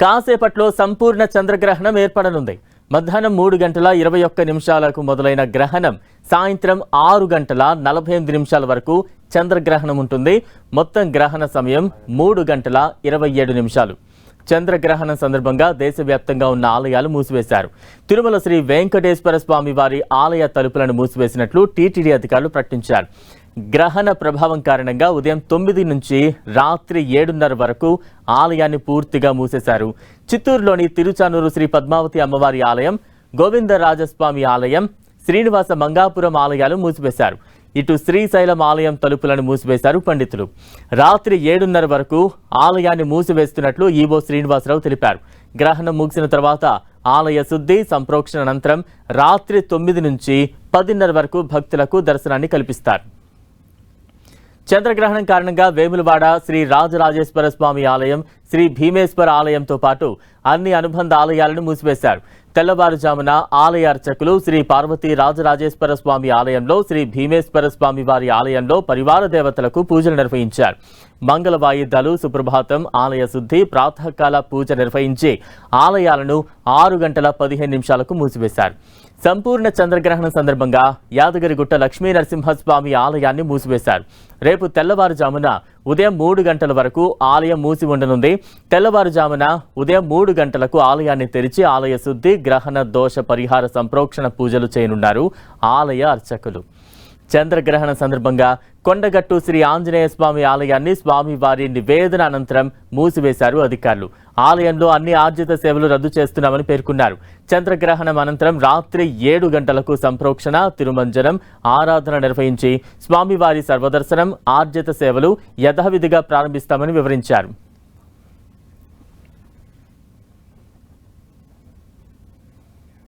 కాసేపట్లో సంపూర్ణ చంద్రగ్రహణం ఏర్పడనుంది. మధ్యాహ్నం 3:21 మొదలైన గ్రహణం సాయంత్రం 6:48 వరకు చంద్రగ్రహణం ఉంటుంది. మొత్తం గ్రహణ సమయం 3:27. చంద్రగ్రహణం సందర్భంగా దేశవ్యాప్తంగా ఉన్న ఆలయాలు మూసివేశారు. తిరుమల శ్రీ వెంకటేశ్వర స్వామి వారి ఆలయ తలుపులను మూసివేసినట్లు టీటీడీ అధికారులు ప్రకటించారు. గ్రహణ ప్రభావం కారణంగా ఉదయం 9 నుంచి రాత్రి 7:30 వరకు ఆలయాన్ని పూర్తిగా మూసేశారు. చిత్తూరులోని తిరుచానూరు శ్రీ పద్మావతి అమ్మవారి ఆలయం, గోవిందరాజస్వామి ఆలయం, శ్రీనివాస మంగాపురం ఆలయాలు మూసివేశారు. ఇటు శ్రీశైలం ఆలయం తలుపులను మూసివేశారు పండితులు. రాత్రి 7:30 వరకు ఆలయాన్ని మూసివేస్తున్నట్లు ఈవో శ్రీనివాసరావు తెలిపారు. గ్రహణం ముగిసిన తర్వాత ఆలయ శుద్ధి సంప్రోక్షణ అనంతరం రాత్రి 9 నుంచి 10:30 వరకు భక్తులకు దర్శనాన్ని కల్పిస్తారు. చంద్రగ్రహణం కారణంగా వేములవాడ శ్రీ రాజరాజేశ్వర స్వామి ఆలయం, శ్రీ భీమేశ్వర ఆలయంతో పాటు అన్ని అనుబంధ ఆలయాలను మూసివేశారు. తెల్లవారుజామున ఆలయ అర్చకులు శ్రీ పార్వతీ రాజరాజేశ్వర స్వామి ఆలయంలో, శ్రీ భీమేశ్వర స్వామి వారి ఆలయంలో పరివార దేవతలకు పూజలు నిర్వహించారు. మంగళ వాయిద్యాలు, సుప్రభాతం, ఆలయ శుద్ధి, ప్రాతకాల పూజ నిర్వహించి ఆలయాలను 6:15 మూసివేశారు. సంపూర్ణ చంద్రగ్రహణం సందర్భంగా యాదగిరిగుట్ట లక్ష్మీ నరసింహస్వామి ఆలయాన్ని మూసివేశారు. రేపు తెల్లవారుజామున ఉదయం 3 గంటల వరకు ఆలయం మూసి ఉండనుంది. తెల్లవారుజామున ఉదయం 3 గంటలకు ఆలయాన్ని తెరిచి ఆలయ శుద్ధి, గ్రహణ దోష పరిహార సంప్రోక్షణ పూజలు చేయనున్నారు ఆలయ అర్చకులు. చంద్రగ్రహణ సందర్భంగా కొండగట్టు శ్రీ ఆంజనేయ స్వామి ఆలయాన్ని స్వామివారి నివేదన అనంతరం మూసివేశారు అధికారులు. ఆలయంలో అన్ని ఆర్జిత సేవలు రద్దు చేస్తున్నామని పేర్కొన్నారు. చంద్రగ్రహణం అనంతరం రాత్రి 7 గంటలకు సంప్రోక్షణ, తిరుమంజనం, ఆరాధన నిర్వహించి స్వామివారి సర్వదర్శనం, ఆర్జిత సేవలు యథావిధిగా ప్రారంభిస్తామని వివరించారు.